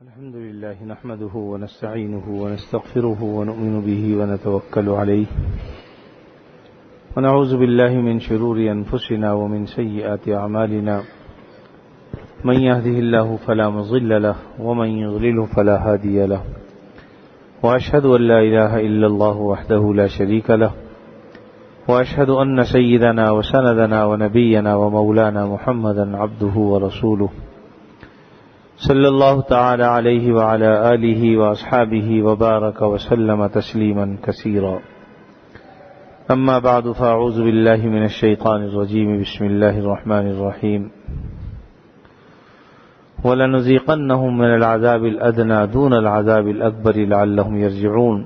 الحمد لله نحمده ونستعينه ونستغفره ونؤمن به ونتوكل عليه ونعوذ بالله من شرور أنفسنا ومن سيئات أعمالنا من يهده الله فلا مضل له ومن يضلله فلا هادي له وأشهد أن لا إله إلا الله وحده لا شريك له وأشهد أن سيدنا وسندنا ونبينا ومولانا محمدا عبده ورسوله صلی اللہ تعالی علیہ وعلى آلہ واصحابہ وبارک وسلم تسلیما کثیرا اما بعد فاعوذ باللہ من الشیطان الرجیم بسم اللہ الرحمن الرحیم وَلَنُذِيقَنَّهُم مِّنَ الْعَذَابِ الْأَدْنَىٰ دُونَ الْعَذَابِ الْأَكْبَرِ لَعَلَّهُمْ يَرْجِعُونَ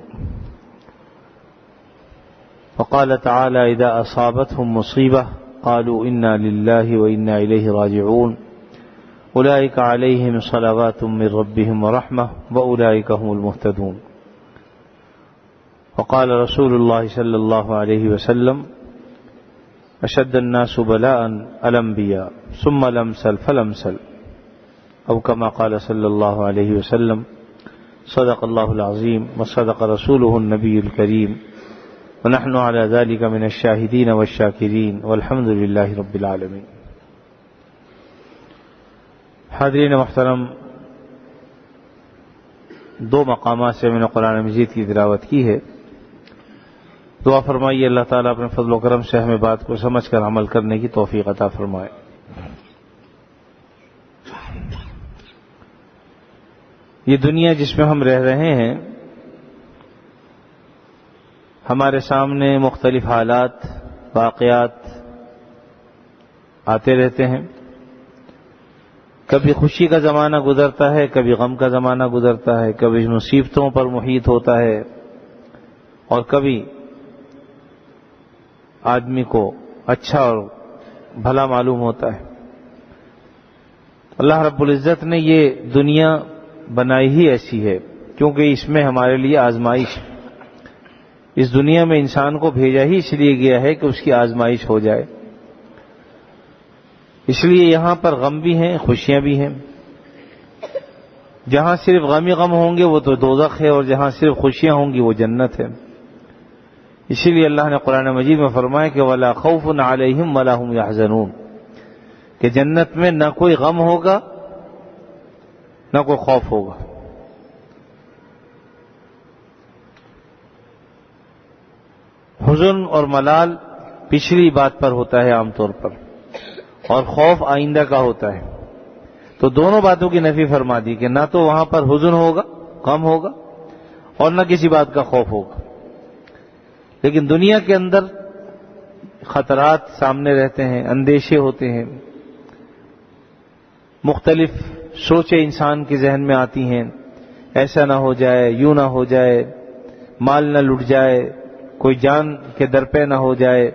وقال تعالى إذا أصابتهم مصيبة قالوا إنا لله وإنا إليه راجعون أولئك عليهم صلوات من ربهم ورحمة وأولئك هم المهتدون وقال رسول الله صلى الله عليه وسلم أشد الناس بلاء الأنبياء ثم الأمثل فالأمثل أو كما قال صلى الله عليه وسلم صدق الله العظيم وصدق رسوله النبي الكريم ونحن على ذلك من الشاهدين والشاكرين والحمد لله رب العالمين. حاضرین محترم، دو مقامات سے میں نے قرآن مجید کی تلاوت کی ہے. دعا فرمائیے اللہ تعالیٰ اپنے فضل و کرم سے ہمیں بات کو سمجھ کر عمل کرنے کی توفیق عطا فرمائے. یہ دنیا جس میں ہم رہ رہے ہیں، ہمارے سامنے مختلف حالات، واقعات آتے رہتے ہیں. کبھی خوشی کا زمانہ گزرتا ہے، کبھی غم کا زمانہ گزرتا ہے، کبھی مصیبتوں پر محیط ہوتا ہے، اور کبھی آدمی کو اچھا اور بھلا معلوم ہوتا ہے. اللہ رب العزت نے یہ دنیا بنائی ہی ایسی ہے کیونکہ اس میں ہمارے لیے آزمائش ہے. اس دنیا میں انسان کو بھیجا ہی اس لیے گیا ہے کہ اس کی آزمائش ہو جائے. اس لیے یہاں پر غم بھی ہیں، خوشیاں بھی ہیں. جہاں صرف غم ہی غم ہوں گے وہ تو دوزخ ہے، اور جہاں صرف خوشیاں ہوں گی وہ جنت ہے. اسی لیے اللہ نے قرآن مجید میں فرمایا کہ وَلَا خَوْفٌ عَلَيْهِمْ وَلَا هُمْ يَحْزَنُونَ، کہ جنت میں نہ کوئی غم ہوگا نہ کوئی خوف ہوگا. حزن اور ملال پچھلی بات پر ہوتا ہے عام طور پر، اور خوف آئندہ کا ہوتا ہے. تو دونوں باتوں کی نفی فرما دی کہ نہ تو وہاں پر حزن ہوگا، غم ہوگا، اور نہ کسی بات کا خوف ہوگا. لیکن دنیا کے اندر خطرات سامنے رہتے ہیں، اندیشے ہوتے ہیں، مختلف سوچیں انسان کے ذہن میں آتی ہیں. ایسا نہ ہو جائے، یوں نہ ہو جائے، مال نہ لٹ جائے، کوئی جان کے درپے نہ ہو جائے.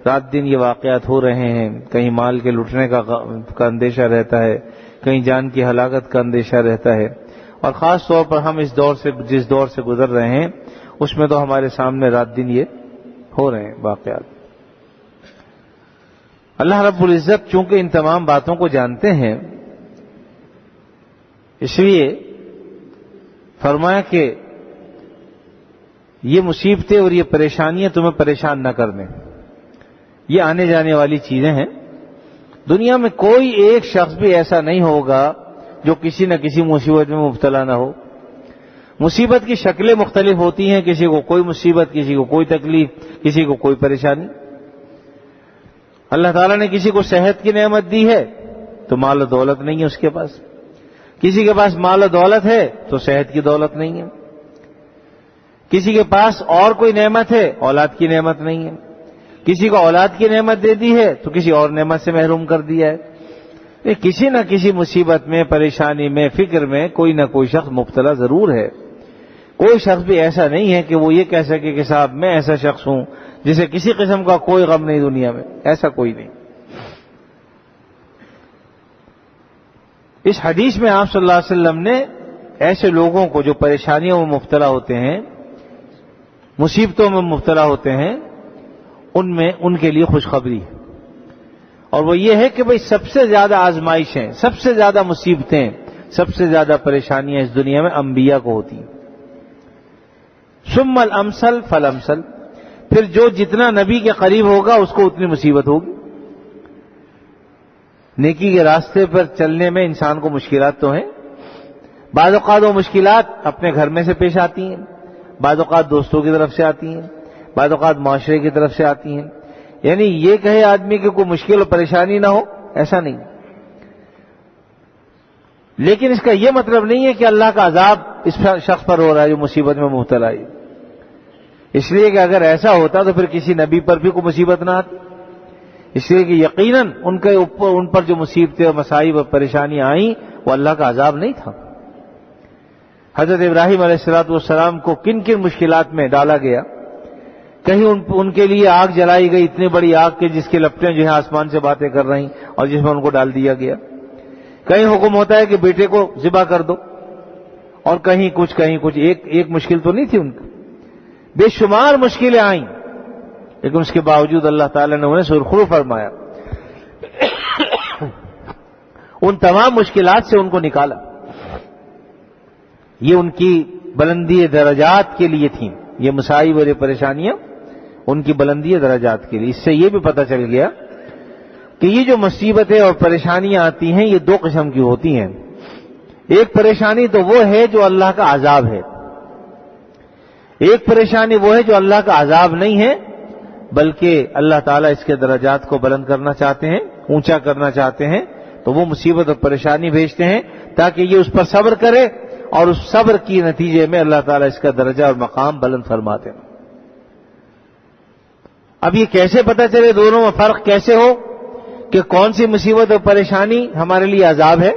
رات دن یہ واقعات ہو رہے ہیں. کہیں مال کے لٹنے کا اندیشہ رہتا ہے، کہیں جان کی ہلاکت کا اندیشہ رہتا ہے. اور خاص طور پر ہم جس دور سے گزر رہے ہیں اس میں تو ہمارے سامنے رات دن یہ ہو رہے ہیں واقعات. اللہ رب العزت چونکہ ان تمام باتوں کو جانتے ہیں، اس لیے فرمایا کہ یہ مصیبتیں اور یہ پریشانیاں تمہیں پریشان نہ کرنے. یہ آنے جانے والی چیزیں ہیں. دنیا میں کوئی ایک شخص بھی ایسا نہیں ہوگا جو کسی نہ کسی مصیبت میں مبتلا نہ ہو. مصیبت کی شکلیں مختلف ہوتی ہیں، کسی کو کوئی مصیبت، کسی کو کوئی تکلیف، کسی کو کوئی پریشانی. اللہ تعالیٰ نے کسی کو صحت کی نعمت دی ہے تو مال و دولت نہیں ہے اس کے پاس. کسی کے پاس مال و دولت ہے تو صحت کی دولت نہیں ہے. کسی کے پاس اور کوئی نعمت ہے، اولاد کی نعمت نہیں ہے. کسی کو اولاد کی نعمت دے دی ہے تو کسی اور نعمت سے محروم کر دیا ہے. کسی نہ کسی مصیبت میں، پریشانی میں، فکر میں کوئی نہ کوئی شخص مبتلا ضرور ہے. کوئی شخص بھی ایسا نہیں ہے کہ وہ یہ کہہ سکے کہ صاحب میں ایسا شخص ہوں جسے کسی قسم کا کوئی غم نہیں دنیا میں. ایسا کوئی نہیں. اس حدیث میں آپ صلی اللہ علیہ وسلم نے ایسے لوگوں کو جو پریشانیوں میں مبتلا ہوتے ہیں، مصیبتوں میں مبتلا ہوتے ہیں، ان کے لیے خوشخبری ہے. اور وہ یہ ہے کہ بھئی سب سے زیادہ آزمائشیں، سب سے زیادہ مصیبتیں، سب سے زیادہ پریشانیاں اس دنیا میں انبیاء کو ہوتی ہیں۔ ثم الامثل فالامثل، پھر جو جتنا نبی کے قریب ہوگا اس کو اتنی مصیبت ہوگی۔ نیکی کے راستے پر چلنے میں انسان کو مشکلات تو ہیں، بعض اوقات وہ مشکلات اپنے گھر میں سے پیش آتی ہیں، بعض اوقات دوستوں کی طرف سے آتی ہیں، بعض اوقات معاشرے کی طرف سے آتی ہیں۔ یعنی یہ کہے آدمی کہ کوئی مشکل اور پریشانی نہ ہو، ایسا نہیں۔ لیکن اس کا یہ مطلب نہیں ہے کہ اللہ کا عذاب اس شخص پر ہو رہا ہے جو مصیبت میں مبتلا ہے، اس لیے کہ اگر ایسا ہوتا تو پھر کسی نبی پر بھی کوئی مصیبت نہ آتی، اس لیے کہ یقیناً ان پر جو مصیبتیں اور مصائب اور پریشانیاں آئیں وہ اللہ کا عذاب نہیں تھا۔ حضرت ابراہیم علیہ السلام کو کن کن مشکلات میں ڈالا گیا، کہیں ان کے لیے آگ جلائی گئی، اتنی بڑی آگ کے جس کی لپٹیں جو ہے آسمان سے باتیں کر رہی اور جس میں ان کو ڈال دیا گیا، کہیں حکم ہوتا ہے کہ بیٹے کو ذبح کر دو، اور کہیں کچھ ایک مشکل تو نہیں تھی ان کی، بے شمار مشکلیں آئیں، لیکن اس کے باوجود اللہ تعالیٰ نے انہیں سرخرو فرمایا، ان تمام مشکلات سے ان کو نکالا۔ یہ ان کی بلندی درجات کے لیے تھیں، یہ مصائب اور یہ پریشانیاں ان کی بلندی درجات کے لیے۔ اس سے یہ بھی پتہ چل گیا کہ یہ جو مصیبتیں اور پریشانیاں آتی ہیں یہ دو قسم کی ہوتی ہیں۔ ایک پریشانی تو وہ ہے جو اللہ کا عذاب ہے، ایک پریشانی وہ ہے جو اللہ کا عذاب نہیں ہے بلکہ اللہ تعالیٰ اس کے درجات کو بلند کرنا چاہتے ہیں، اونچا کرنا چاہتے ہیں، تو وہ مصیبت اور پریشانی بھیجتے ہیں تاکہ یہ اس پر صبر کرے، اور اس صبر کی نتیجے میں اللہ تعالیٰ اس کا درجہ اور مقام بلند فرماتے ہیں۔ اب یہ کیسے پتہ چلے دونوں میں فرق کیسے ہو کہ کون سی مصیبت اور پریشانی ہمارے لیے عذاب ہے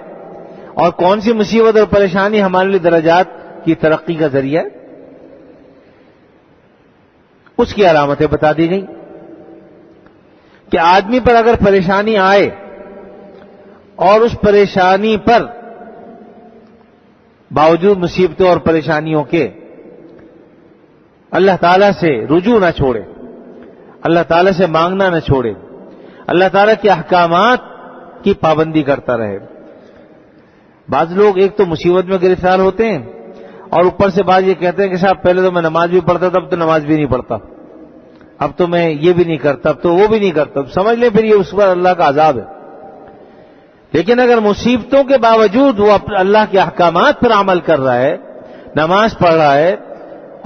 اور کون سی مصیبت اور پریشانی ہمارے لیے درجات کی ترقی کا ذریعہ ہے؟ اس کی علامتیں بتا دی گئی کہ آدمی پر اگر پریشانی آئے اور اس پریشانی پر باوجود مصیبتوں اور پریشانیوں کے اللہ تعالیٰ سے رجوع نہ چھوڑے، اللہ تعالیٰ سے مانگنا نہ چھوڑے، اللہ تعالیٰ کے احکامات کی پابندی کرتا رہے۔ بعض لوگ ایک تو مصیبت میں گرفتار ہوتے ہیں اور اوپر سے بعض یہ کہتے ہیں کہ صاحب پہلے تو میں نماز بھی پڑھتا تھا، اب تو نماز بھی نہیں پڑھتا، اب تو میں یہ بھی نہیں کرتا، اب تو وہ بھی نہیں کرتا، سمجھ لیں پھر یہ اس پر اللہ کا عذاب ہے۔ لیکن اگر مصیبتوں کے باوجود وہ اللہ کے احکامات پر عمل کر رہا ہے، نماز پڑھ رہا ہے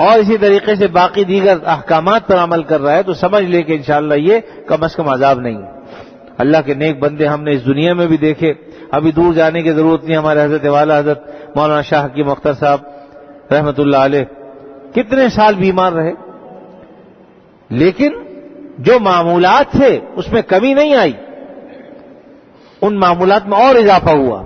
اور اسی طریقے سے باقی دیگر احکامات پر عمل کر رہا ہے، تو سمجھ لے کہ انشاءاللہ یہ کم از کم عذاب نہیں ہے۔ اللہ کے نیک بندے ہم نے اس دنیا میں بھی دیکھے، ابھی دور جانے کی ضرورت نہیں، ہمارے حضرت والا حضرت مولانا شاہ حکیم اختر صاحب رحمۃ اللہ علیہ کتنے سال بیمار رہے، لیکن جو معمولات تھے اس میں کمی نہیں آئی، ان معمولات میں اور اضافہ ہوا۔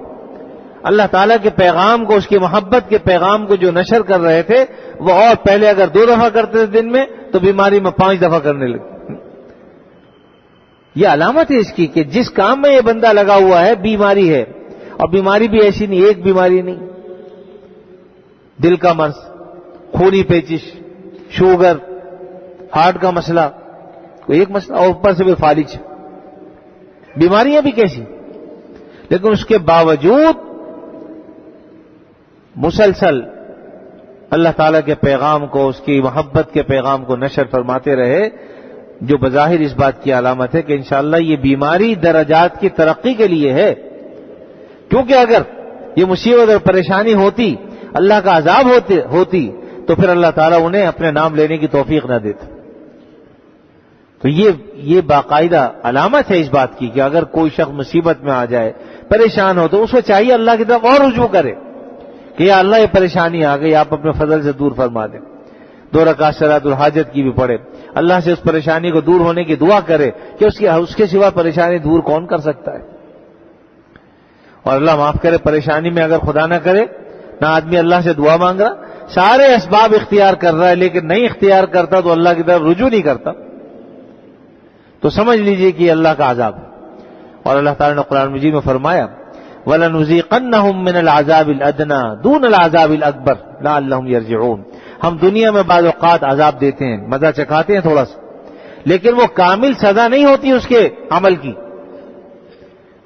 اللہ تعالیٰ کے پیغام کو، اس کی محبت کے پیغام کو جو نشر کر رہے تھے وہ اور پہلے اگر 2 دفعہ کرتے تھے دن میں تو بیماری میں 5 دفعہ کرنے لگے۔ یہ علامت ہے اس کی کہ جس کام میں یہ بندہ لگا ہوا ہے بیماری ہے، اور بیماری بھی ایسی نہیں، ایک بیماری نہیں، دل کا مرض، خونی پیچش، شوگر، ہارٹ کا مسئلہ، کوئی ایک مسئلہ، اور اوپر سے بھی فالج، بیماریاں بھی کیسی، لیکن اس کے باوجود مسلسل اللہ تعالیٰ کے پیغام کو، اس کی محبت کے پیغام کو نشر فرماتے رہے، جو بظاہر اس بات کی علامت ہے کہ انشاءاللہ یہ بیماری درجات کی ترقی کے لیے ہے، کیونکہ اگر یہ مصیبت اور پریشانی ہوتی، اللہ کا عذاب ہوتی تو پھر اللہ تعالیٰ انہیں اپنے نام لینے کی توفیق نہ دیتا۔ تو یہ باقاعدہ علامت ہے اس بات کی کہ اگر کوئی شخص مصیبت میں آ جائے، پریشان ہو، تو اس کو چاہیے اللہ کی طرف اور رجوع کرے کہ یا اللہ یہ پریشانی آ گئی، آپ اپنے فضل سے دور فرما دیں، 2 رکعت صلاۃ الحاجت کی بھی پڑھے، اللہ سے اس پریشانی کو دور ہونے کی دعا کرے کہ اس کے سوا پریشانی دور کون کر سکتا ہے۔ اور اللہ معاف کرے، پریشانی میں اگر خدا نہ کرے نہ آدمی اللہ سے دعا مانگ رہا، سارے اسباب اختیار کر رہا ہے لیکن نہیں اختیار کرتا تو اللہ کی طرف رجوع نہیں کرتا، تو سمجھ لیجئے کہ یہ اللہ کا عذاب ہے۔ اور اللہ تعالیٰ نے قرآن مجید میں فرمایا وَلَنُذِيقَنَّهُم مِّنَ الْعَذَابِ الْأَدْنَىٰ دُونَ الْعَذَابِ الْأَكْبَرِ لَعَلَّهُمْ يَرْجِعُونَ۔ ہم دنیا میں بعض اوقات عذاب دیتے ہیں، مزہ چکھاتے ہیں تھوڑا سا، لیکن وہ کامل سزا نہیں ہوتی اس کے عمل کی،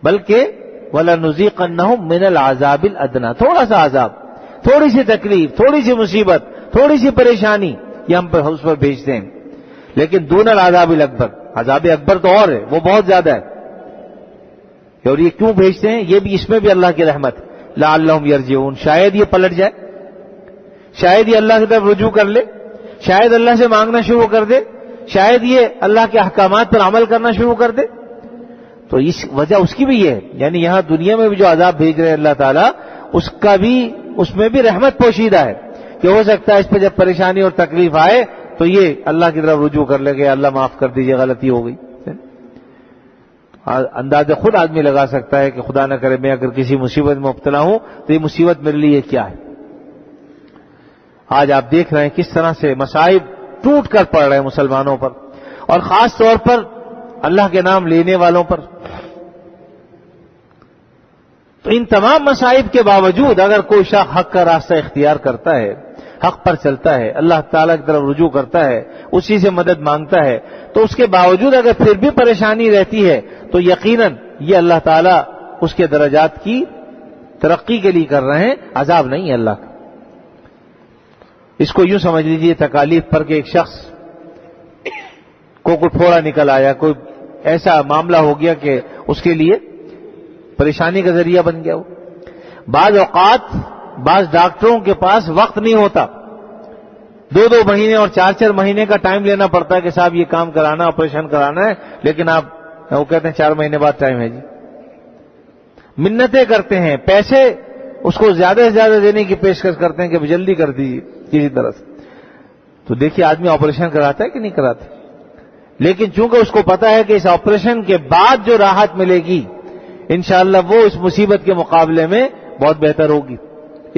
بلکہ وَلَنُذِيقَنَّهُم مِّنَ الْعَذَابِ الْأَدْنَىٰ، تھوڑا سا عذاب، تھوڑی سی تکلیف، تھوڑی سی مصیبت، تھوڑی سی پریشانی، یہ ہم اس پر بھیجتے ہیں. لیکن دون العذاب الاکبر، عذاب اکبر تو اور ہے، وہ بہت زیادہ ہے. اور یہ کیوں بھیجتے ہیں؟ یہ بھی، اس میں بھی اللہ کی رحمت. لعلہم یرجعون، شاید یہ پلٹ جائے، شاید یہ اللہ کی طرف رجوع کر لے، شاید اللہ سے مانگنا شروع کر دے، شاید یہ اللہ کے احکامات پر عمل کرنا شروع کر دے. تو اس وجہ اس کی بھی یہ ہے، یعنی یہاں دنیا میں بھی جو عذاب بھیج رہے ہیں اللہ تعالیٰ، اس میں بھی رحمت پوشیدہ ہے کہ ہو سکتا ہے اس پہ جب پریشانی اور تکلیف آئے تو یہ اللہ کی طرف رجوع کر لے گا، اللہ معاف کر دیجیے، غلطی ہو گئی. اندازہ خود آدمی لگا سکتا ہے کہ خدا نہ کرے میں اگر کسی مصیبت میں مبتلا ہوں تو یہ مصیبت میرے لیے کیا ہے. آج آپ دیکھ رہے ہیں کس طرح سے مصائب ٹوٹ کر پڑ رہے ہیں مسلمانوں پر، اور خاص طور پر اللہ کے نام لینے والوں پر. تو ان تمام مصائب کے باوجود اگر کوئی شخص حق کا راستہ اختیار کرتا ہے، حق پر چلتا ہے، اللہ تعالیٰ کی طرف رجوع کرتا ہے، اسی سے مدد مانگتا ہے، تو اس کے باوجود اگر پھر بھی پریشانی رہتی ہے تو یقیناً یہ اللہ تعالیٰ اس کے درجات کی ترقی کے لیے کر رہے ہیں، عذاب نہیں ہے اللہ کا. اس کو یوں سمجھ لیجیے تکالیف پر کہ ایک شخص کو کوئی پھوڑا نکل آیا، کوئی ایسا معاملہ ہو گیا کہ اس کے لیے پریشانی کا ذریعہ بن گیا. بعض اوقات بعض ڈاکٹروں کے پاس وقت نہیں ہوتا، 2 مہینے اور 4 مہینے کا ٹائم لینا پڑتا ہے کہ صاحب یہ کام کرانا، آپریشن کرانا ہے، لیکن وہ کہتے ہیں 4 مہینے بعد ٹائم ہے جی. منتیں کرتے ہیں، پیسے اس کو زیادہ سے زیادہ دینے کی پیشکش کرتے ہیں کہ جلدی کر دیجیے کسی طرح سے. تو دیکھیے آدمی آپریشن کراتا ہے کہ نہیں کراتا، لیکن چونکہ اس کو پتا ہے کہ اس آپریشن کے بعد جو راحت ملے گی انشاءاللہ وہ اس مصیبت کے مقابلے میں بہت بہتر ہوگی،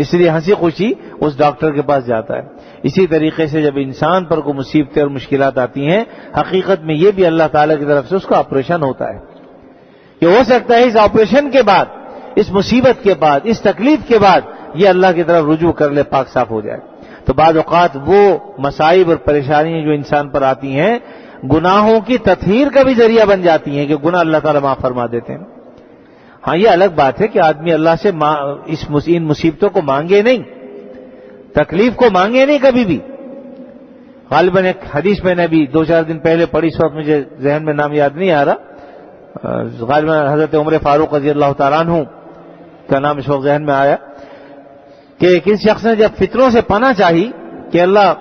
اس لیے ہنسی خوشی اس ڈاکٹر کے پاس جاتا ہے. اسی طریقے سے جب انسان پر کوئی مصیبتیں اور مشکلات آتی ہیں، حقیقت میں یہ بھی اللہ تعالیٰ کی طرف سے اس کا آپریشن ہوتا ہے کہ ہو سکتا ہے اس آپریشن کے بعد، اس مصیبت کے بعد، اس تکلیف کے بعد یہ اللہ کی طرف رجوع کر لے، پاک صاف ہو جائے. تو بعض اوقات وہ مصائب اور پریشانیاں جو انسان پر آتی ہیں گناہوں کی تطہیر کا بھی ذریعہ بن جاتی ہیں کہ گناہ اللہ تعالیٰ معاف فرما دیتے ہیں. ہاں یہ الگ بات ہے کہ آدمی اللہ سے ان مصیبتوں کو مانگے نہیں، تکلیف کو مانگے نہیں کبھی بھی. غالباً ایک حدیث میں نے بھی 2-4 دن پہلے پڑھی، اس وقت مجھے ذہن میں نام یاد نہیں آ رہا، غالباً حضرت عمر فاروق رضی اللہ تعالیٰ عنہ کا نام اس وقت ذہن میں آیا کہ کسی شخص نے جب فتنوں سے پناہ چاہی کہ اللہ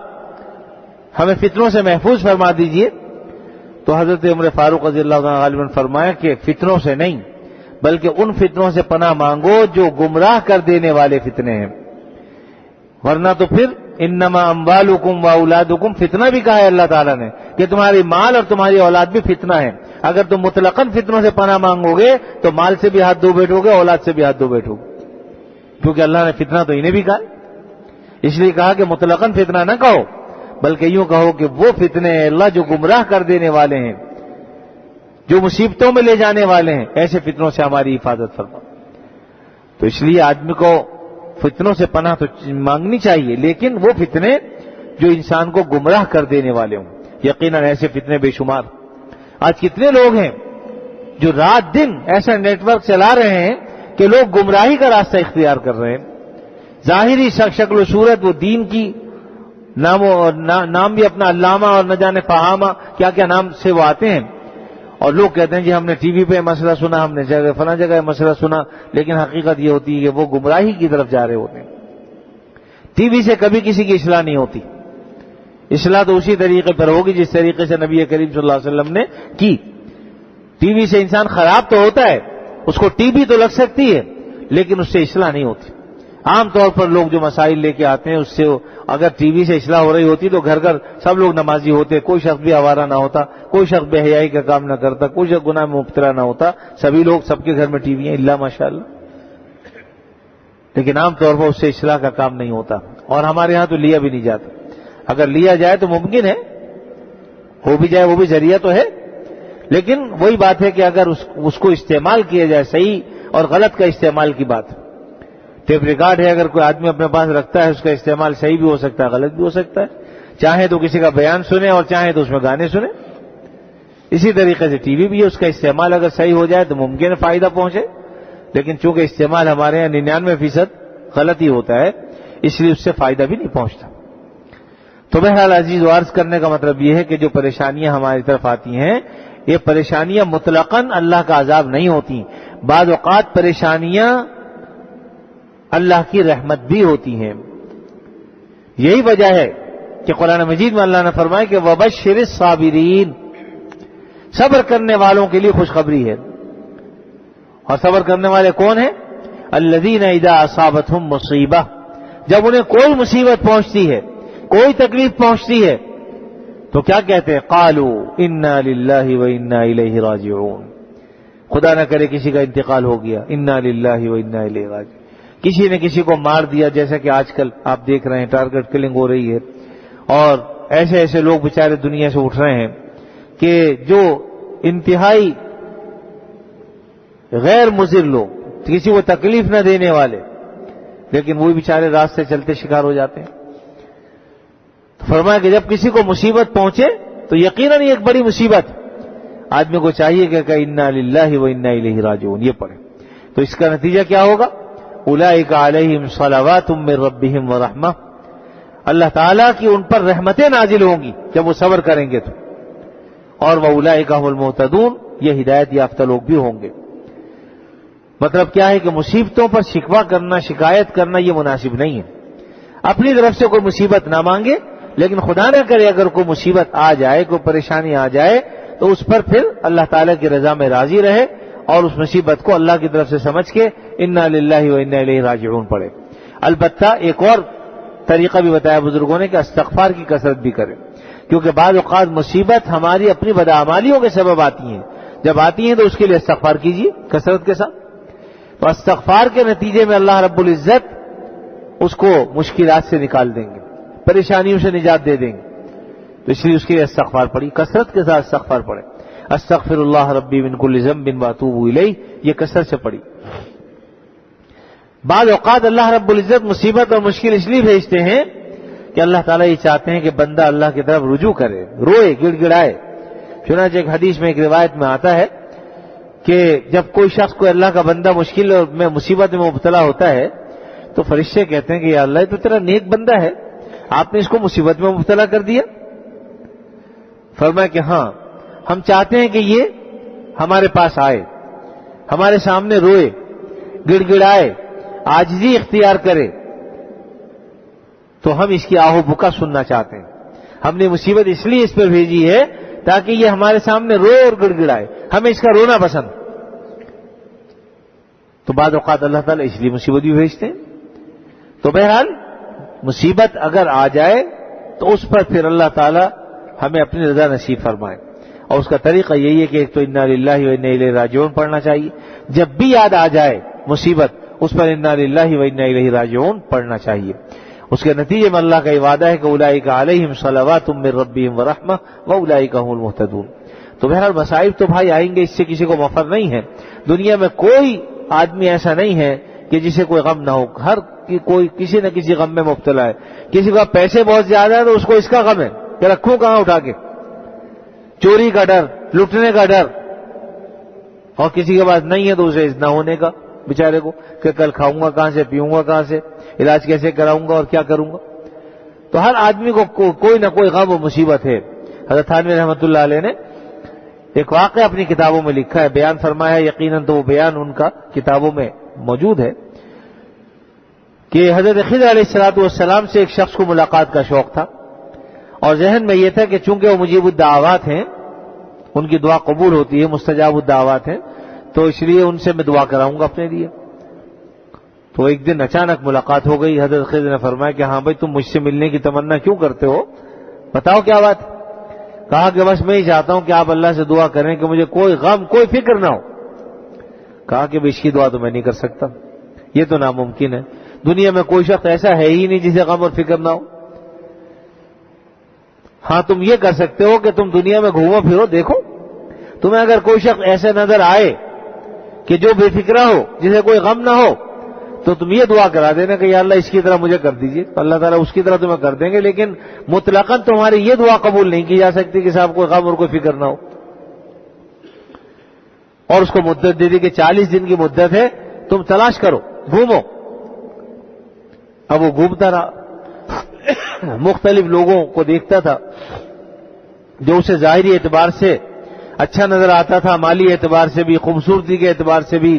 ہمیں فتنوں سے محفوظ فرما دیجئے، تو حضرت عمر فاروق رضی اللہ عنہ غالباً فرمایا کہ فتنوں سے نہیں بلکہ ان فتنوں سے پناہ مانگو جو گمراہ کر دینے والے فتنے ہیں، ورنہ تو پھر انما اموالکم واولادکم، فتنہ بھی کہا ہے اللہ تعالیٰ نے کہ تمہاری مال اور تمہاری اولاد بھی فتنہ ہے. اگر تم مطلقاً فتنوں سے پناہ مانگو گے تو مال سے بھی ہاتھ دھو بیٹھو گے، اولاد سے بھی ہاتھ دھو بیٹھو گے، کیونکہ اللہ نے فتنہ تو انہیں بھی کہا، اس لیے کہا کہ مطلقاً فتنہ نہ کہو بلکہ یوں کہو کہ وہ فتنے ہیں اللہ جو گمراہ کر دینے والے ہیں، جو مصیبتوں میں لے جانے والے ہیں، ایسے فتنوں سے ہماری حفاظت فرما. تو اس لیے آدمی کو فتنوں سے پناہ تو مانگنی چاہیے، لیکن وہ فتنے جو انسان کو گمراہ کر دینے والے ہوں. یقیناً ایسے فتنے بے شمار. آج کتنے لوگ ہیں جو رات دن ایسا نیٹ ورک چلا رہے ہیں کہ لوگ گمراہی کا راستہ اختیار کر رہے ہیں. ظاہری شکل و صورت وہ دین کی نام بھی اپنا علامہ اور نہ جانے فہامہ کیا کیا نام سے وہ آتے ہیں، اور لوگ کہتے ہیں جی ہم نے ٹی وی پہ مسئلہ سنا، ہم نے فلاں جگہ مسئلہ سنا، لیکن حقیقت یہ ہوتی ہے کہ وہ گمراہی کی طرف جا رہے ہوتے ہیں. ٹی وی سے کبھی کسی کی اصلاح نہیں ہوتی، اصلاح تو اسی طریقے پر ہوگی جس طریقے سے نبی کریم صلی اللہ علیہ وسلم نے کی. ٹی وی سے انسان خراب تو ہوتا ہے، اس کو ٹی بی تو لگ سکتی ہے لیکن اس سے اصلاح نہیں ہوتی. عام طور پر لوگ جو مسائل لے کے آتے ہیں اس سے اگر ٹی وی سے اصلاح ہو رہی ہوتی تو گھر گھر سب لوگ نمازی ہوتے، کوئی شخص بھی آوارہ نہ ہوتا، کوئی شخص بے حیائی کا کام نہ کرتا، کوئی شخص گناہ میں مبتلا نہ ہوتا، سبھی لوگ سب کے گھر میں ٹی وی ہیں الا ماشاءاللہ. لیکن عام طور پر اس سے اصلاح کا کام نہیں ہوتا، اور ہمارے ہاں تو لیا بھی نہیں جاتا. اگر لیا جائے تو ممکن ہے ہو بھی جائے، وہ بھی ذریعہ تو ہے، لیکن وہی بات ہے کہ اگر اس کو استعمال کیا جائے، صحیح اور غلط کا استعمال کی بات. ٹیپ ریکارڈ ہے، اگر کوئی آدمی اپنے پاس رکھتا ہے اس کا استعمال صحیح بھی ہو سکتا ہے، غلط بھی ہو سکتا ہے. چاہے تو کسی کا بیان سنے اور چاہے تو اس میں گانے سنے. اسی طریقے سے ٹی وی بھی ہے، اس کا استعمال اگر صحیح ہو جائے تو ممکن ہے فائدہ پہنچے، لیکن چونکہ استعمال ہمارے یہاں 99% غلط ہی ہوتا ہے، اس لیے اس سے فائدہ بھی نہیں پہنچتا۔ تو بہرحال عزیز و عرض کرنے کا مطلب یہ ہے کہ جو پریشانیاں ہماری طرف آتی ہیں، یہ پریشانیاں مطلقاً اللہ کا عذاب نہیں ہوتی، بعض اوقات پریشانیاں اللہ کی رحمت بھی ہوتی ہیں۔ یہی وجہ ہے کہ قرآن مجید میں اللہ نے فرمایا کہ وَبَشِّرِ الصَّابِرِينَ، صبر کرنے والوں کے لیے خوشخبری ہے۔ اور صبر کرنے والے کون ہیں؟ الذین اذا اصابتہم مصیبہ، جب انہیں کوئی مصیبت پہنچتی ہے، کوئی تکلیف پہنچتی ہے تو کیا کہتے ہیں؟ قالوا انا للہ وانا الیہ راجعون، خدا نہ کرے کسی کا انتقال ہو گیا، انا للہ وانا الیہ راجعون، کسی نے کسی کو مار دیا، جیسا کہ آج کل آپ دیکھ رہے ہیں ٹارگٹ کلنگ ہو رہی ہے، اور ایسے ایسے لوگ بیچارے دنیا سے اٹھ رہے ہیں کہ جو انتہائی غیر مضر لوگ، کسی کو تکلیف نہ دینے والے، لیکن وہی بیچارے راستے چلتے شکار ہو جاتے ہیں۔ تو فرمایا کہ جب کسی کو مصیبت پہنچے تو یقیناً یہ ایک بڑی مصیبت، آدمی کو چاہیے کہ انا للہ وانا الیہ راجعون یہ پڑھے۔ تو اس کا نتیجہ کیا ہوگا؟ اولئک علیہم صلوات من ربہم ورحمہ، اللہ تعالیٰ کی ان پر رحمتیں نازل ہوں گی جب وہ صبر کریں گے تو، اور واولئک هم المہتدون، یہ ہدایت یافتہ لوگ بھی ہوں گے۔ مطلب کیا ہے کہ مصیبتوں پر شکوہ کرنا، شکایت کرنا یہ مناسب نہیں ہے۔ اپنی طرف سے کوئی مصیبت نہ مانگے، لیکن خدا نہ کرے اگر کوئی مصیبت آ جائے، کوئی پریشانی آ جائے تو اس پر پھر اللہ تعالیٰ کی رضا میں راضی رہے اور اس مصیبت کو اللہ کی طرف سے سمجھ کے انا للہ وانا الیہ راجعون پڑھے۔ البتہ ایک اور طریقہ بھی بتایا بزرگوں نے کہ استغفار کی کثرت بھی کرے، کیونکہ بعض اوقات مصیبت ہماری اپنی بدعمالیوں کے سبب آتی ہیں، جب آتی ہیں تو اس کے لیے استغفار کیجیے کثرت کے ساتھ، تو استغفار کے نتیجے میں اللہ رب العزت اس کو مشکلات سے نکال دیں گے، پریشانیوں سے نجات دے دیں گے، تو اس لیے اس کے لیے استغفار پڑھی، کثرت کے ساتھ استغفار پڑھے۔ استغفر اللہ ربی من کل ذنب واتوب الیہ، یہ کثرت سے پڑھی۔ بعض اوقات اللہ رب العزت مصیبت اور مشکل اس لیے بھیجتے ہیں کہ اللہ تعالیٰ یہ چاہتے ہیں کہ بندہ اللہ کی طرف رجوع کرے، روئے، گڑ گڑائے۔ چنانچہ ایک حدیث میں، ایک روایت میں آتا ہے کہ جب کوئی شخص، کوئی اللہ کا بندہ مشکل میں، مصیبت میں مبتلا ہوتا ہے تو فرشتے کہتے ہیں کہ یا اللہ، یہ تو تیرا نیک بندہ ہے، آپ نے اس کو مصیبت میں مبتلا کر دیا۔ فرمایا کہ ہاں، ہم چاہتے ہیں کہ یہ ہمارے پاس آئے، ہمارے سامنے روئے، گڑ گڑائے، عاجزی اختیار کرے، تو ہم اس کی آہو بکا سننا چاہتے ہیں۔ ہم نے مصیبت اس لیے اس پہ بھیجی ہے تاکہ یہ ہمارے سامنے روئے اور گڑ گڑائے، ہمیں اس کا رونا پسند۔ تو بعض اوقات اللہ تعالیٰ اس لیے مصیبت بھی بھیجتے ہیں۔ تو بہرحال مصیبت اگر آ جائے تو اس پر پھر اللہ تعالیٰ ہمیں اپنی رضا نصیب فرمائے، اور اس کا طریقہ یہی ہے کہ ایک تو انا للہ وانا الیہ راجعون پڑھنا چاہیے، جب بھی یاد آ جائے مصیبت اس پر انا للہ وانا الیہ راجعون پڑھنا چاہیے۔ اس کے نتیجے میں اللہ کا وعدہ ہے کہ اولئک علیہم صلوات من ربہم ورحمہ واولئک هم المہتدون۔ تو بہرحال مصائب تو بھائی آئیں گے، اس سے کسی کو مفر نہیں ہے۔ دنیا میں کوئی آدمی ایسا نہیں ہے کہ جسے کوئی غم نہ ہو، ہر کوئی کسی نہ کسی غم میں مبتلا ہے۔ کسی کا پیسے بہت زیادہ ہے تو اس کو اس کا غم ہے کہ رکھوں کہاں اٹھا کے، چوری کا ڈر، لٹنے کا ڈر، اور کسی کے پاس نہیں ہے تو اسے نہ ہونے کا بیچارے کو کہ کل کھاؤں گا کہاں سے، پیوں گا کہاں سے، علاج کیسے کراؤں گا اور کیا کروں گا۔ تو ہر آدمی کو کوئی نہ کوئی غم و مصیبت ہے۔ حضرت تھانوی رحمۃ اللہ علیہ نے ایک واقعہ اپنی کتابوں میں لکھا ہے، بیان فرمایا ہے، یقیناً تو وہ بیان ان کا کتابوں میں موجود ہے، کہ حضرت خضر علیہ السلام سے ایک شخص کو ملاقات کا شوق تھا، اور ذہن میں یہ تھا کہ چونکہ وہ مجیب الدعوات ہیں، ان کی دعا قبول ہوتی ہے، مستجاب الدعوات ہیں، تو اس لیے ان سے میں دعا کراؤں گا اپنے لیے۔ تو ایک دن اچانک ملاقات ہو گئی۔ حضرت خضر نے فرمایا کہ ہاں بھائی، تم مجھ سے ملنے کی تمنا کیوں کرتے ہو، بتاؤ کیا بات۔ کہا کہ بس میں ہی چاہتا ہوں کہ آپ اللہ سے دعا کریں کہ مجھے کوئی غم، کوئی فکر نہ ہو۔ کہا کہ اس کی دعا تو میں نہیں کر سکتا، یہ تو ناممکن ہے، دنیا میں کوئی شخص ایسا ہے ہی نہیں جسے غم اور فکر نہ ہو۔ ہاں تم یہ کر سکتے ہو کہ تم دنیا میں گھومو پھرو، دیکھو تمہیں اگر کوئی شخص ایسے نظر آئے کہ جو بے فکرہ ہو، جسے کوئی غم نہ ہو، تو تم یہ دعا کرا دینا کہ یا اللہ اس کی طرح مجھے کر دیجئے، اللہ تعالیٰ اس کی طرح تمہیں کر دیں گے، لیکن مطلقاً تمہاری یہ دعا قبول نہیں کی جا سکتی کہ صاحب کوئی غم اور کوئی فکر نہ ہو۔ اور اس کو مدت دے دی کہ 40 دن کی مدت ہے، تو تم تلاش کرو، گھومو۔ اب وہ گھومتا رہا، مختلف لوگوں کو دیکھتا تھا جو اسے ظاہری اعتبار سے اچھا نظر آتا تھا، مالی اعتبار سے بھی، خوبصورتی کے اعتبار سے بھی،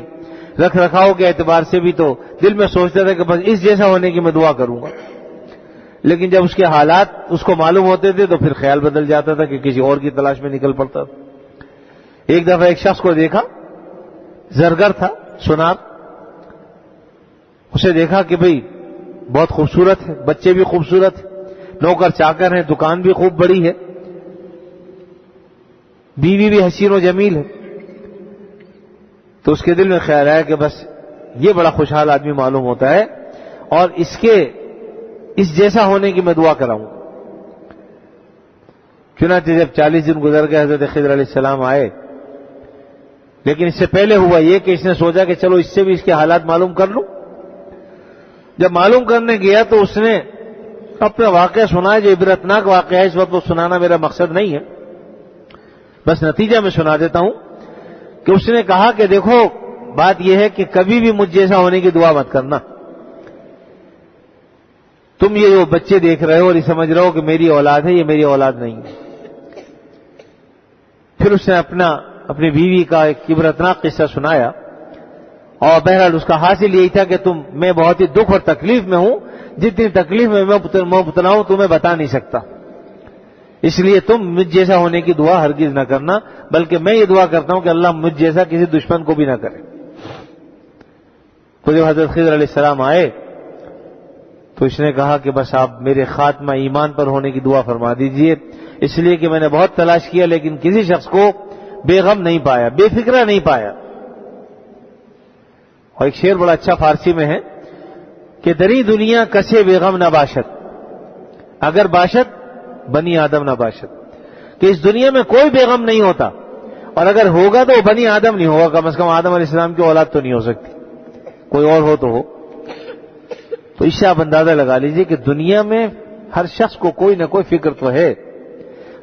رکھ رکھاؤ کے اعتبار سے بھی، تو دل میں سوچتا تھا کہ بس اس جیسا ہونے کی میں دعا کروں گا۔ لیکن جب اس کے حالات اس کو معلوم ہوتے تھے تو پھر خیال بدل جاتا تھا کہ کسی اور کی تلاش میں نکل پڑتا تھا۔ ایک دفعہ ایک شخص کو دیکھا، زرگر تھا، سونار، اسے دیکھا کہ بھئی بہت خوبصورت ہے، بچے بھی خوبصورت ہیں، نوکر چاکر ہیں، دکان بھی خوب بڑی ہے، بیوی بھی حسین و جمیل ہے۔ تو اس کے دل میں خیال آیا کہ بس یہ بڑا خوشحال آدمی معلوم ہوتا ہے اور اس جیسا ہونے کی میں دعا کراؤں۔ چنانچہ جب 40 دن گزر گئے، حضرت خضر علیہ السلام آئے، لیکن اس سے پہلے ہوا یہ کہ اس نے سوچا کہ چلو اس سے بھی اس کے حالات معلوم کر لوں۔ جب معلوم کرنے گیا تو اس نے اپنا واقعہ سنا، جو عبرتناک واقعہ ہے، اس وقت وہ سنانا میرا مقصد نہیں ہے، بس نتیجہ میں سنا دیتا ہوں کہ اس نے کہا کہ دیکھو بات یہ ہے کہ کبھی بھی مجھ جیسا ہونے کی دعا مت کرنا۔ تم یہ جو بچے دیکھ رہے ہو اور یہ سمجھ رہے ہو کہ میری اولاد ہے، یہ میری اولاد نہیں ہے۔ پھر اس نے اپنی بیوی کا ایک عبرتناک قصہ سنایا، اور بہرحال اس کا حاصل یہی تھا کہ میں بہت ہی دکھ اور تکلیف میں ہوں، جتنی تکلیف میں مبتلا ہوں تمہیں بتا نہیں سکتا، اس لیے تم مجھ جیسا ہونے کی دعا ہرگز نہ کرنا، بلکہ میں یہ دعا کرتا ہوں کہ اللہ مجھ جیسا کسی دشمن کو بھی نہ کرے۔ تو جب حضرت خضر علیہ السلام آئے تو اس نے کہا کہ بس آپ میرے خاتمہ ایمان پر ہونے کی دعا فرما دیجئے، اس لیے کہ میں نے بہت تلاش کیا لیکن کسی شخص کو بے غم نہیں پایا، بے فکرہ نہیں پایا۔ اور ایک شعر بڑا اچھا فارسی میں ہے کہ دری دنیا کسے بے غم نہ باشد، اگر باشد بنی آدم نہ باشد، کہ اس دنیا میں کوئی بے غم نہیں ہوتا، اور اگر ہوگا تو وہ بنی آدم نہیں ہوگا، کم از کم آدم علیہ السلام کی اولاد تو نہیں ہو سکتی، کوئی اور ہو تو ہو۔ تو اس سے آپ اندازہ لگا لیجئے کہ دنیا میں ہر شخص کو کوئی نہ کوئی فکر تو ہے۔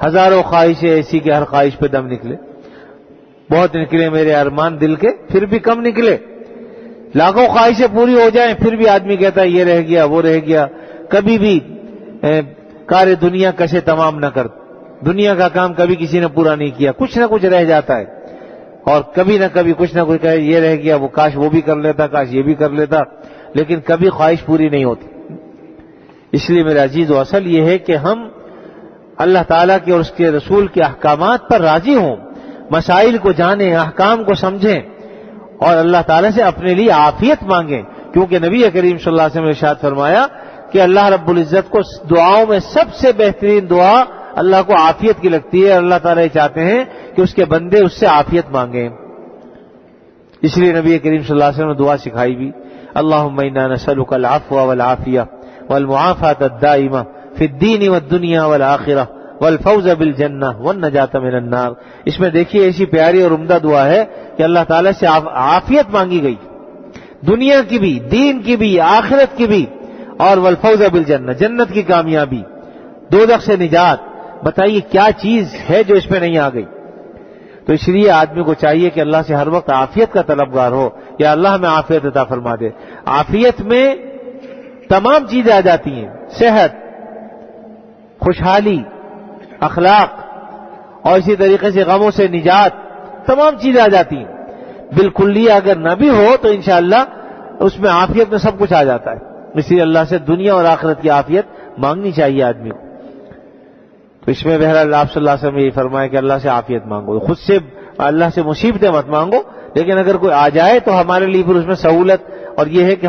ہزاروں خواہشیں ایسی کہ ہر خواہش پہ دم نکلے، بہت نکلے میرے ارمان دل کے پھر بھی کم نکلے، لاکھوں خواہشیں پوری ہو جائیں پھر بھی آدمی کہتا ہے یہ رہ گیا وہ رہ گیا، کبھی بھی کار دنیا کسے تمام نہ کر، دنیا کا کام کبھی کسی نے پورا نہیں کیا، کچھ نہ کچھ رہ جاتا ہے، اور کبھی نہ کبھی کچھ نہ کچھ کہے یہ رہ گیا، وہ کاش وہ بھی کر لیتا، کاش یہ بھی کر لیتا، لیکن کبھی خواہش پوری نہیں ہوتی۔ اس لیے میرے عزیز و اصل یہ ہے کہ ہم اللہ تعالیٰ کے اور اس کے رسول کے احکامات پر راضی ہوں، مسائل کو جانیں، احکام کو سمجھیں، اور اللہ تعالیٰ سے اپنے لیے عافیت مانگیں، کیونکہ نبی کریم صلی اللہ علیہ وسلم نے ارشاد فرمایا کہ اللہ رب العزت کو دعاؤں میں سب سے بہترین دعا اللہ کو عافیت کی لگتی ہے، اللہ تعالیٰ یہ چاہتے ہیں کہ اس کے بندے اس سے عافیت مانگیں۔ اس لیے نبی کریم صلی اللہ علیہ وسلم نے دعا سکھائی بھی، اللہم انا نسألک العفو والعافیہ والمعافاة الدائمہ فی الدین والدنیا والآخرہ والفوز بالجنہ والنجاة من النار۔ اس میں دیکھیے ایسی پیاری اور عمدہ دعا ہے کہ اللہ تعالیٰ سے عافیت مانگی گئی، دنیا کی بھی، دین کی بھی، آخرت کی بھی، اور والفوز بالجنہ، جنت کی کامیابی، دوزخ سے نجات۔ بتائیے کیا چیز ہے جو اس میں نہیں آ گئی؟ تو اس لیے آدمی کو چاہیے کہ اللہ سے ہر وقت عافیت کا طلبگار ہو، یا اللہ ہمیں عافیت عطا فرما دے۔ عافیت میں تمام چیزیں آ جاتی ہیں، صحت، خوشحالی، اخلاق، اور اسی طریقے سے غموں سے نجات، تمام چیزیں آ جاتی ہیں۔ بالکلیہ اگر نہ بھی ہو تو انشاءاللہ اس میں عافیت میں سب کچھ آ جاتا ہے۔ اس لیے اللہ سے دنیا اور آخرت کی عافیت مانگنی چاہیے آدمی کو۔ تو اس میں بہرحال آپ صلی اللہ علیہ وسلم یہ فرمایا کہ اللہ سے عافیت مانگو، خود سے اللہ سے مصیبتیں مت مانگو، لیکن اگر کوئی آ جائے تو ہمارے لیے پھر اس میں سہولت، اور یہ ہے کہ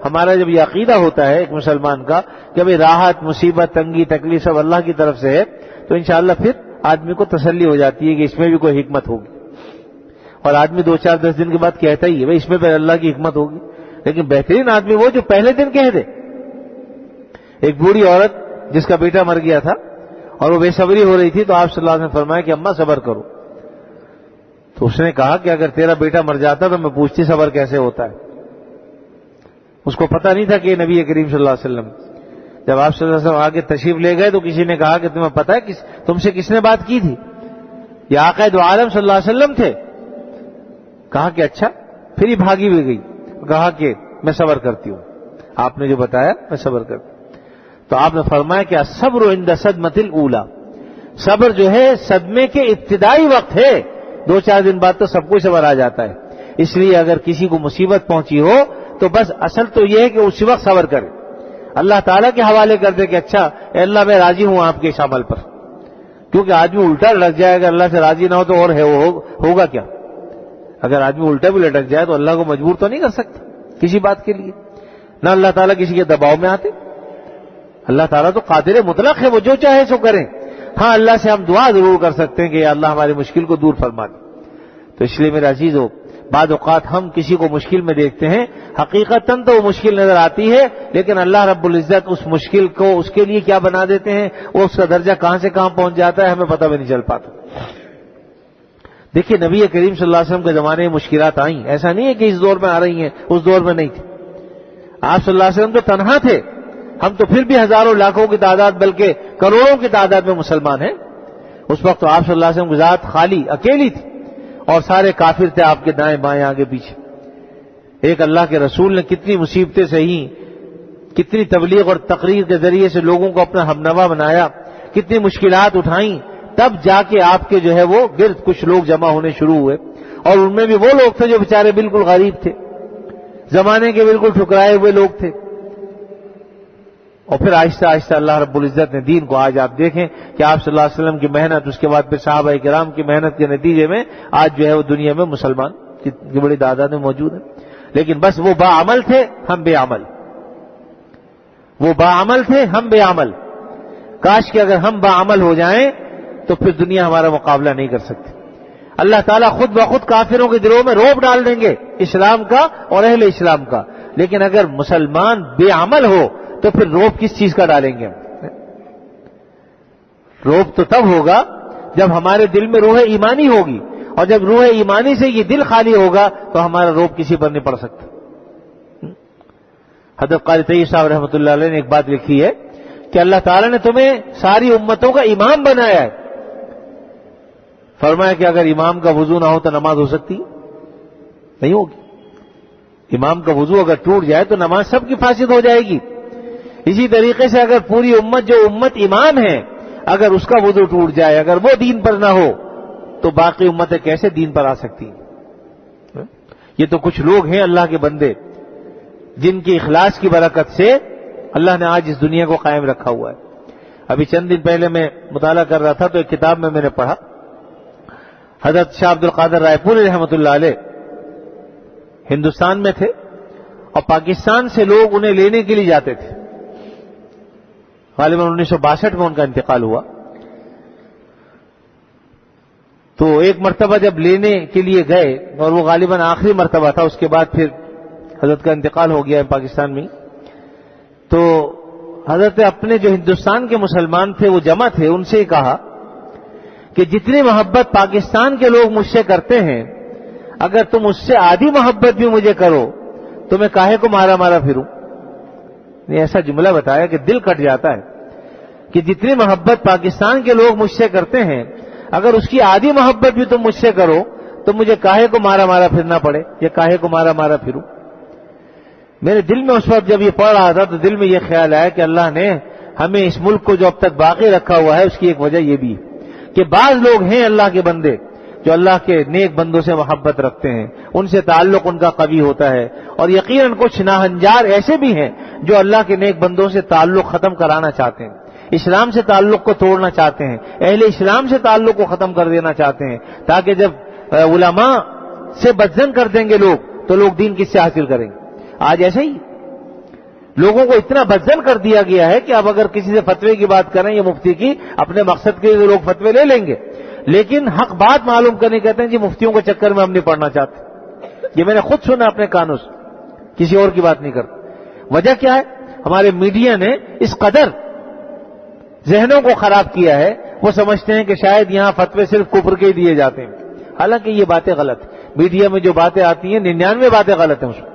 ہمارا جب یہ عقیدہ ہوتا ہے ایک مسلمان کا کہ بھئی راحت، مصیبت، تنگی، تکلیف سب اللہ کی طرف سے ہے، تو انشاءاللہ پھر آدمی کو تسلی ہو جاتی ہے کہ اس میں بھی کوئی حکمت ہوگی۔ اور آدمی 2 4 10 دن کے بعد کہتا ہی ہے بھئی اس میں پھر اللہ کی حکمت ہوگی، لیکن بہترین آدمی وہ جو پہلے دن کہہ دے۔ ایک بوڑھی عورت جس کا بیٹا مر گیا تھا اور وہ بے صبری ہو رہی تھی، تو آپ صلی اللہ علیہ وسلم نے فرمایا کہ اماں صبر کرو۔ تو اس نے کہا کہ اگر تیرا بیٹا مر جاتا تو میں پوچھتی صبر کیسے ہوتا ہے۔ اس کو پتہ نہیں تھا کہ نبی کریم صلی اللہ علیہ وسلم۔ جب آپ صلی اللہ علیہ وسلم آگے تشریف لے گئے تو کسی نے کہا کہ تمہیں پتہ ہے تم سے کس نے بات کی تھی؟ یہ آقا دو عالم صلی اللہ علیہ وسلم تھے۔ کہا کہ اچھا، پھر یہ بھاگی بھی گئی، کہا کہ میں صبر کرتی ہوں، آپ نے جو بتایا میں صبر کرتی ہوں۔ تو آپ نے فرمایا کہ الصبر عند صدمۃ الاولی، صبر جو ہے صدمے کے ابتدائی وقت ہے، 2-4 دن بعد تو سب کو صبر آ جاتا ہے۔ اس لیے اگر کسی کو مصیبت پہنچی ہو تو بس اصل تو یہ ہے کہ اسی وقت صبر کرے، اللہ تعالیٰ کے حوالے کر دے کہ اچھا اے اللہ میں راضی ہوں آپ کے اس عمل پر، کیونکہ آدمی الٹا لٹک جائے، اگر اللہ سے راضی نہ ہو تو اور ہے ہوگا کیا؟ اگر آدمی الٹا بھی لٹک جائے تو اللہ کو مجبور تو نہیں کر سکتا کسی بات کے لیے، نہ اللہ تعالیٰ کسی کے دباؤ میں آتے، اللہ تعالیٰ تو قادر مطلق ہے، وہ جو چاہے سو کریں۔ ہاں اللہ سے ہم دعا ضرور کر سکتے ہیں کہ یا اللہ ہماری مشکل کو دور فرما دے۔ تو اس لیے میرے عزیزو، بعض اوقات ہم کسی کو مشکل میں دیکھتے ہیں، حقیقتاً تو وہ مشکل نظر آتی ہے، لیکن اللہ رب العزت اس مشکل کو اس کے لیے کیا بنا دیتے ہیں، وہ اس کا درجہ کہاں سے کہاں پہنچ جاتا ہے ہمیں پتہ بھی نہیں چل پاتا۔ دیکھیے نبی کریم صلی اللہ علیہ وسلم کے زمانے میں مشکلات آئیں، ایسا نہیں ہے کہ اس دور میں آ رہی ہیں، اس دور میں نہیں تھی۔ آپ صلی اللہ علیہ وسلم تو تنہا تھے، ہم تو پھر بھی ہزاروں لاکھوں کی تعداد بلکہ کروڑوں کی تعداد میں مسلمان ہیں۔ اس وقت تو آپ صلی اللہ علیہ وسلم کی ذات خالی اکیلی تھی اور سارے کافر تھے آپ کے دائیں بائیں آگے پیچھے۔ ایک اللہ کے رسول نے کتنی مصیبتیں سہیں، کتنی تبلیغ اور تقریر کے ذریعے سے لوگوں کو اپنا ہمنوا بنایا، کتنی مشکلات اٹھائیں، تب جا کے آپ کے جو ہے وہ گرد کچھ لوگ جمع ہونے شروع ہوئے، اور ان میں بھی وہ لوگ تھے جو بیچارے بالکل غریب تھے، زمانے کے بالکل ٹھکرائے ہوئے لوگ تھے۔ اور پھر آہستہ آہستہ اللہ رب العزت نے دین کو، آج آپ دیکھیں کہ آپ صلی اللہ علیہ وسلم کی محنت، اس کے بعد پھر صحابہ کرام کی محنت کے نتیجے میں آج جو ہے وہ دنیا میں مسلمان کی بڑی تعداد میں موجود ہیں۔ لیکن بس وہ باعمل تھے، ہم بے عمل، وہ باعمل تھے، ہم بے عمل۔ کاش کہ اگر ہم باعمل ہو جائیں تو پھر دنیا ہمارا مقابلہ نہیں کر سکتی۔ اللہ تعالیٰ خود بخود کافروں کے دلوں میں رعب ڈال دیں گے، اسلام کا اور اہل اسلام کا۔ لیکن اگر مسلمان بے عمل ہو تو پھر رعب کس چیز کا ڈالیں گے؟ رعب تو تب ہوگا جب ہمارے دل میں روح ایمانی ہوگی، اور جب روح ایمانی سے یہ دل خالی ہوگا تو ہمارا رعب کسی پر نہیں پڑ سکتا۔ حضرت قاری طیب صاحب رحمۃ اللہ علیہ نے ایک بات لکھی ہے کہ اللہ تعالیٰ نے تمہیں ساری امتوں کا امام بنایا ہے، فرمایا کہ اگر امام کا وضو نہ ہو تو نماز ہو سکتی نہیں ہوگی، امام کا وضو اگر ٹوٹ جائے تو نماز سب کی فاسد ہو جائے گی۔ اسی طریقے سے اگر پوری امت، جو امت امام ہے، اگر اس کا وضو ٹوٹ جائے، اگر وہ دین پر نہ ہو تو باقی امتیں کیسے دین پر آ سکتی ہیں؟ یہ تو کچھ لوگ ہیں اللہ کے بندے جن کی اخلاص کی برکت سے اللہ نے آج اس دنیا کو قائم رکھا ہوا ہے۔ ابھی چند دن پہلے میں مطالعہ کر رہا تھا تو ایک کتاب میں نے پڑھا، حضرت شاہ عبد القادر رائے پوری رحمۃ اللہ علیہ ہندوستان میں تھے اور پاکستان سے لوگ انہیں لینے کے لیے جاتے تھے۔ غالباً 1962 میں ان کا انتقال ہوا، تو ایک مرتبہ جب لینے کے لیے گئے، اور وہ غالباً آخری مرتبہ تھا، اس کے بعد پھر حضرت کا انتقال ہو گیا ہے پاکستان میں، تو حضرت اپنے جو ہندوستان کے مسلمان تھے وہ جمع تھے، ان سے کہا کہ جتنی محبت پاکستان کے لوگ مجھ سے کرتے ہیں، اگر تم اس سے آدھی محبت بھی مجھے کرو تو میں کاہے کو مارا مارا پھروں۔ نے ایسا جملہ بتایا کہ دل کٹ جاتا ہے کہ جتنی محبت پاکستان کے لوگ مجھ سے کرتے ہیں، اگر اس کی آدھی محبت بھی تم مجھ سے کرو تو مجھے کاہے کو مارا مارا پھرنا پڑے، یا کاہے کو مارا مارا پھروں۔ میرے دل میں اس وقت جب یہ پڑھ رہا تھا تو دل میں یہ خیال آیا کہ اللہ نے ہمیں اس ملک کو جو اب تک باقی رکھا ہوا ہے، اس کی ایک وجہ یہ بھی کہ بعض لوگ ہیں اللہ کے بندے جو اللہ کے نیک بندوں سے محبت رکھتے ہیں، ان سے تعلق ان کا قوی ہوتا ہے، اور یقیناً کچھ ناہنجار ایسے بھی ہیں جو اللہ کے نیک بندوں سے تعلق ختم کرانا چاہتے ہیں، اسلام سے تعلق کو توڑنا چاہتے ہیں، اہل اسلام سے تعلق کو ختم کر دینا چاہتے ہیں، تاکہ جب علماء سے بدزن کر دیں گے لوگ تو لوگ دین کس سے حاصل کریں گے۔ آج ایسے ہی لوگوں کو اتنا بدزن کر دیا گیا ہے کہ اب اگر کسی سے فتوے کی بات کریں یا مفتی کی، اپنے مقصد کے لیے لوگ فتوے لے لیں گے، لیکن حق بات معلوم کرنے کہتے ہیں جی مفتیوں کے چکر میں ہم نہیں پڑھنا چاہتے۔ یہ میں نے خود سنا اپنے کانوں سے، کسی اور کی بات نہیں کرتا۔ وجہ کیا ہے؟ ہمارے میڈیا نے اس قدر ذہنوں کو خراب کیا ہے، وہ سمجھتے ہیں کہ شاید یہاں فتوے صرف کفر کے ہی دیے جاتے ہیں، حالانکہ یہ باتیں غلط ہیں۔ میڈیا میں جو باتیں آتی ہیں 99 باتیں غلط ہیں اس میں۔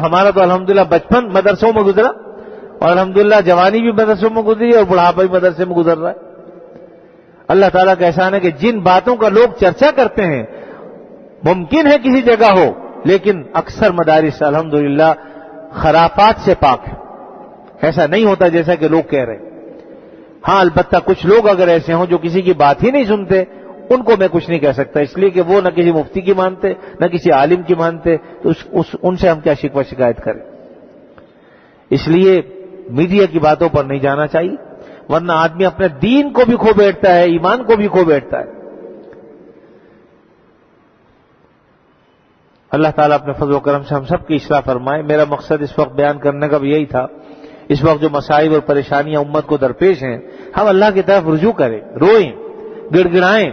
ہمارا تو الحمدللہ بچپن مدرسوں میں گزرا، اور الحمدللہ جوانی بھی مدرسوں میں گزری اور بڑھاپا بھی مدرسے میں گزر رہا ہے۔ اللہ تعالیٰ کا احسان ہے کہ جن باتوں کا لوگ چرچا کرتے ہیں ممکن ہے کسی جگہ ہو، لیکن اکثر مدارس الحمدللہ خرافات سے پاک ہے، ایسا نہیں ہوتا جیسا کہ لوگ کہہ رہے ہیں۔ ہاں البتہ کچھ لوگ اگر ایسے ہوں جو کسی کی بات ہی نہیں سنتے، ان کو میں کچھ نہیں کہہ سکتا، اس لیے کہ وہ نہ کسی مفتی کی مانتے نہ کسی عالم کی مانتے، تو ان سے ہم کیا شکوہ شکایت کریں۔ اس لیے میڈیا کی باتوں پر نہیں جانا چاہیے، ورنہ آدمی اپنے دین کو بھی کھو بیٹھتا ہے، ایمان کو بھی کھو بیٹھتا ہے۔ اللہ تعالیٰ اپنے فضل و کرم سے ہم سب کی اصلاح فرمائے۔ میرا مقصد اس وقت بیان کرنے کا بھی یہی تھا، اس وقت جو مصائب اور پریشانیاں امت کو درپیش ہیں، ہم اللہ کی طرف رجوع کریں، روئیں، گڑ گڑائیں،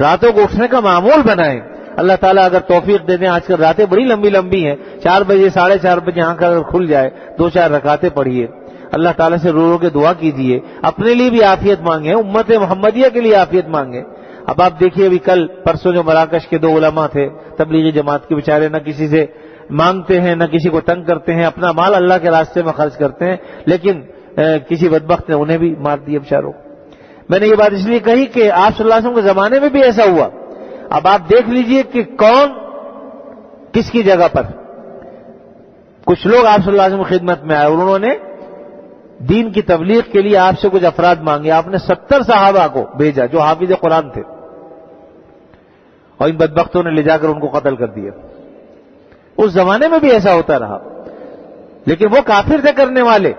راتوں کو اٹھنے کا معمول بنائیں۔ اللہ تعالیٰ اگر توفیق دے دیں، آج کل راتیں بڑی لمبی لمبی ہیں، 4 بجے 4:30 بجے آنکھ اگر کھل جائے 2-4 رکعتیں پڑھیے، اللہ تعالیٰ سے رو رو کے دعا کیجیے، اپنے لیے بھی عافیت مانگیں، امت محمدیہ کے لیے عافیت مانگیں۔ اب آپ دیکھیے ابھی کل پرسوں جو مراکش کے 2 علماء تھے تبلیغی جماعت کے، بیچارے نہ کسی سے مانگتے ہیں نہ کسی کو تنگ کرتے ہیں، اپنا مال اللہ کے راستے میں خرچ کرتے ہیں، لیکن کسی بدبخت نے انہیں بھی مار دیا بیچاروں۔ میں نے یہ بات اس لیے کہی کہ آپ صلی اللہ علیہ وسلم کے زمانے میں بھی ایسا ہوا۔ اب آپ دیکھ لیجئے کہ کون کس کی جگہ پر، کچھ لوگ آپ صلی اللہ علیہ وسلم کی خدمت میں آئے اور انہوں نے دین کی تبلیغ کے لیے آپ سے کچھ افراد مانگے، آپ نے 70 صحابہ کو بھیجا جو حافظ قرآن تھے، اور ان بدبختوں نے لے جا کر ان کو قتل کر دیا۔ اس زمانے میں بھی ایسا ہوتا رہا، لیکن وہ کافر تھے کرنے والے۔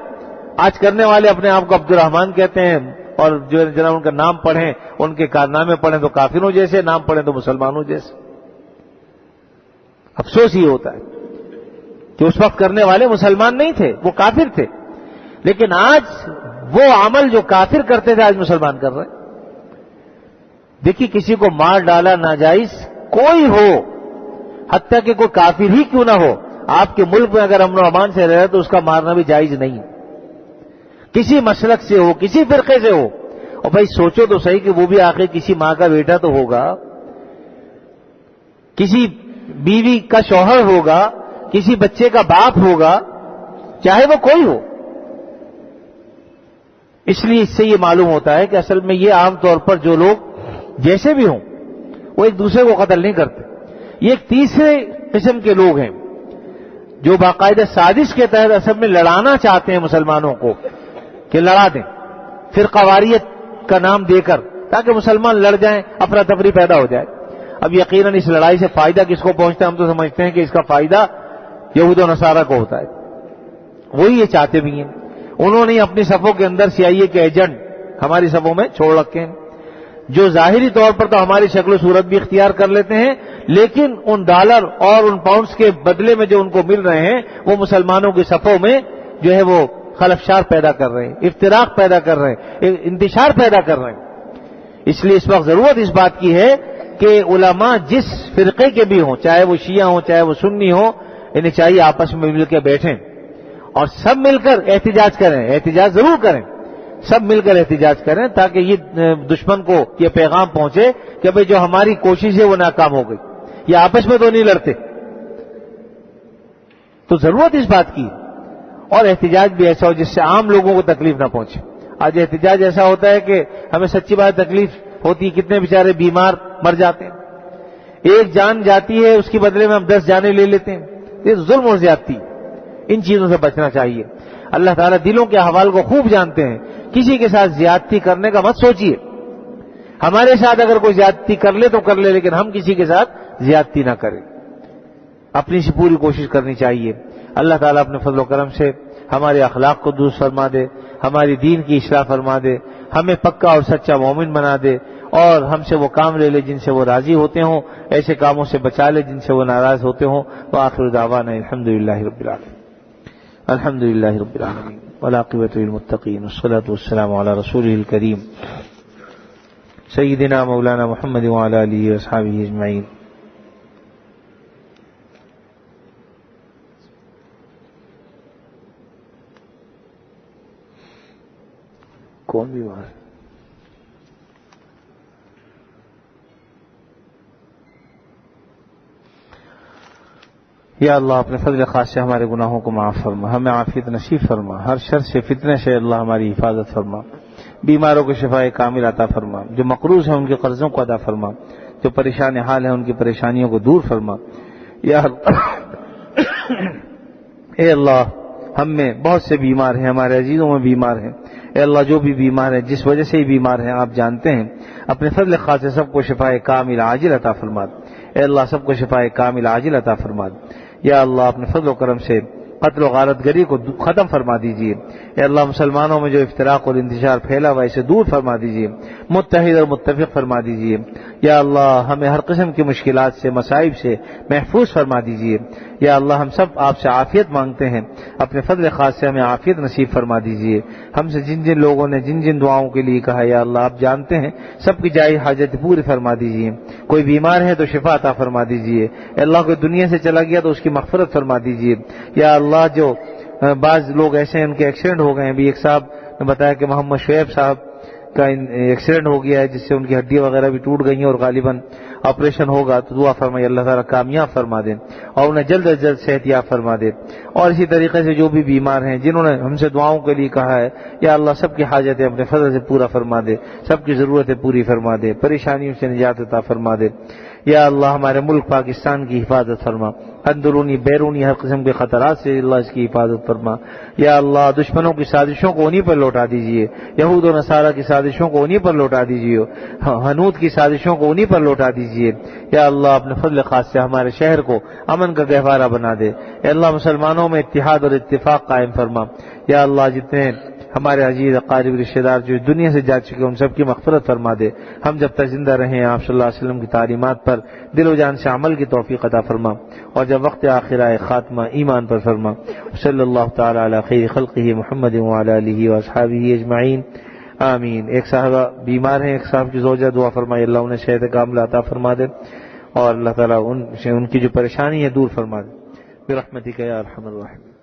آج کرنے والے اپنے آپ کو عبد الرحمن کہتے ہیں، اور جو جناب ان کا نام پڑھیں، ان کے کارنامے پڑھیں تو کافروں جیسے، نام پڑھیں تو مسلمانوں جیسے۔ افسوس یہ ہوتا ہے کہ اس وقت کرنے والے مسلمان نہیں تھے، وہ کافر تھے، لیکن آج وہ عمل جو کافر کرتے تھے آج مسلمان کر رہے ہیں۔ دیکھیے کسی کو مار ڈالا ناجائز کوئی ہو، حتیٰ کہ کوئی کافر ہی کیوں نہ ہو، آپ کے ملک میں اگر امن و امان سے رہے تو اس کا مارنا بھی جائز نہیں، کسی مسلک سے ہو، کسی فرقے سے ہو۔ اور بھائی سوچو تو صحیح کہ وہ بھی آخر کسی ماں کا بیٹا تو ہوگا، کسی بیوی کا شوہر ہوگا، کسی بچے کا باپ ہوگا، چاہے وہ کوئی ہو۔ اس لیے اس سے یہ معلوم ہوتا ہے کہ اصل میں یہ عام طور پر جو لوگ جیسے بھی ہوں وہ ایک دوسرے کو قتل نہیں کرتے۔ یہ ایک تیسرے قسم کے لوگ ہیں جو باقاعدہ سازش کے تحت اصل میں لڑانا چاہتے ہیں مسلمانوں کو، کہ لڑا دیں فرقہ کا نام دے کر، تاکہ مسلمان لڑ جائیں، افراتفری پیدا ہو جائے۔ اب یقیناً اس لڑائی سے فائدہ کس کو پہنچتا ہے؟ ہم تو سمجھتے ہیں کہ اس کا فائدہ یہود و نصارہ کو ہوتا ہے، وہی یہ چاہتے بھی ہیں۔ انہوں نے اپنی صفوں کے اندر CIA کے ایجنٹ ہماری صفوں میں چھوڑ رکھے ہیں، جو ظاہری طور پر تو ہماری شکل و صورت بھی اختیار کر لیتے ہیں، لیکن ان ڈالر اور ان پاؤنڈز کے بدلے میں جو ان کو مل رہے ہیں وہ مسلمانوں کی صفوں میں جو ہے وہ خلفشار پیدا کر رہے ہیں، افتراق پیدا کر رہے ہیں، انتشار پیدا کر رہے ہیں۔ اس لیے اس وقت ضرورت اس بات کی ہے کہ علماء جس فرقے کے بھی ہوں، چاہے وہ شیعہ ہوں چاہے وہ سنی ہوں، انہیں چاہیے آپس میں مل کے بیٹھیں اور سب مل کر احتجاج کریں، احتجاج ضرور کریں، سب مل کر احتجاج کریں، تاکہ یہ دشمن کو یہ پیغام پہنچے کہ بھئی جو ہماری کوشش ہے وہ ناکام ہو گئی، یہ آپس میں تو نہیں لڑتے۔ تو ضرورت اس بات کی، اور احتجاج بھی ایسا ہو جس سے عام لوگوں کو تکلیف نہ پہنچے۔ آج احتجاج ایسا ہوتا ہے کہ ہمیں سچی بات تکلیف ہوتی ہے، کتنے بیچارے بیمار مر جاتے ہیں، ایک جان جاتی ہے اس کے بدلے میں ہم 10 جانیں لے لیتے ہیں، یہ ظلم اور زیادتی، ان چیزوں سے بچنا چاہیے۔ اللہ تعالیٰ دلوں کے احوال کو خوب جانتے ہیں، کسی کے ساتھ زیادتی کرنے کا مت سوچیے، ہمارے ساتھ اگر کوئی زیادتی کر لے تو کر لے، لیکن ہم کسی کے ساتھ زیادتی نہ کریں، اپنی سے پوری کوشش کرنی چاہیے۔ اللہ تعالیٰ اپنے فضل و کرم سے ہمارے اخلاق کو درست فرما دے، ہماری دین کی اصلاح فرما دے، ہمیں پکا اور سچا مومن بنا دے، اور ہم سے وہ کام لے لے جن سے وہ راضی ہوتے ہوں، ایسے کاموں سے بچا لے جن سے وہ ناراض ہوتے ہوں۔ وآخر دعوانا الحمدللہ رب العالمین، الحمدللہ رب العالمین والعاقبۃ للمتقین، والصلاۃ والسلام علی رسولہ الکریم سیدنا مولانا محمد وعلی آلہ واصحابہ اجمعین۔ کون بیمار؟ یا اللہ اپنے فضل خاص سے ہمارے گناہوں کو معاف فرما، ہمیں عافیت نصیب فرما، ہر شر سے فتنے سے اللہ ہماری حفاظت فرما، بیماروں کو شفاء کامل عطا فرما، جو مقروض ہیں ان کے قرضوں کو ادا فرما، جو پریشان حال ہیں ان کی پریشانیوں کو دور فرما۔ یا اے اللہ ہم میں بہت سے بیمار ہیں، ہمارے عزیزوں میں بیمار ہیں، اے اللہ جو بھی بیمار ہیں جس وجہ سے ہی بیمار ہیں آپ جانتے ہیں، اپنے فضل خاص سے سب کو شفائے کامل عاجل عطا فرما۔ اے اللہ سب کو شفائے کامل عاجل عطا فرما۔ یا اللہ اپنے فضل و کرم سے قتل و غارت گری کو ختم فرما دیجیے۔ اے اللہ مسلمانوں میں جو افتراق اور انتشار پھیلا ہوا اسے دور فرما دیجیے، متحد اور متفق فرما دیجیے۔ یا اللہ ہمیں ہر قسم کی مشکلات سے، مصائب سے محفوظ فرما دیجیے۔ یا اللہ ہم سب آپ سے عافیت مانگتے ہیں، اپنے فضل خاص سے ہمیں عافیت نصیب فرما دیجیے۔ ہم سے جن جن لوگوں نے جن جن دعاؤں کے لیے کہا یا اللہ آپ جانتے ہیں، سب کی جائز حاجت پوری فرما دیجیے۔ کوئی بیمار ہے تو شفا عطا فرما دیجیے۔ اے اللہ کوئی دنیا سے چلا گیا تو اس کی مغفرت فرما دیجیے۔ یا اللہ جو بعض لوگ ایسے ہیں ان کے ایکسیڈنٹ ہو گئے ہیں، ابھی ایک صاحب نے بتایا کہ محمد شعیب صاحب کا ایکسیڈنٹ ہو گیا ہے جس سے ان کی ہڈیاں وغیرہ بھی ٹوٹ گئی ہیں اور غالباً آپریشن ہوگا، تو دعا فرمائے اللہ تعالیٰ کامیاب فرما دے اور انہیں جلد از جلد صحت یاب فرما دے۔ اور اسی طریقے سے جو بھی بیمار ہیں جنہوں نے ہم سے دعاؤں کے لیے کہا ہے، یا اللہ سب کی حاجتیں اپنے فضل سے پورا فرما دے، سب کی ضرورتیں پوری فرما دے، پریشانیوں سے نجات عطا فرما دے۔ یا اللہ ہمارے ملک پاکستان کی حفاظت فرما، اندرونی بیرونی ہر قسم کے خطرات سے اللہ اس کی حفاظت فرما۔ یا اللہ دشمنوں کی سازشوں کو انہی پر لوٹا دیجیے، یہود و نصارہ کی سازشوں کو انہی پر لوٹا دیجیے، حنوط کی سازشوں کو انہی پر لوٹا دیجیے۔ یا اللہ اپنے فضل خاص سے ہمارے شہر کو امن کا گہوارہ بنا دے۔ اے اللہ مسلمانوں میں اتحاد اور اتفاق قائم فرما۔ یا اللہ جتنے ہمارے عزیز اقارب رشتہ دار جو دنیا سے جا چکے ان سب کی مغفرت فرما دے۔ ہم جب تک زندہ رہیں آپ صلی اللہ علیہ وسلم کی تعلیمات پر دل و جان سے عمل کی توفیق عطا فرما، اور جب وقت آخر آئے خاتمہ ایمان پر فرما۔ صلی اللہ تعالی علی خیر خلقہ محمد وعلی آلہ واصحابہ اجمعین، آمین۔ ایک صاحبہ بیمار ہیں، ایک صاحب کی زوجہ دعا فرمائے اللہ انہیں صحت کاملہ عطا فرما دے، اور اللہ تعالیٰ ان کی جو پریشانی ہے دور فرما دے برحمتک یا ارحم الراحمین۔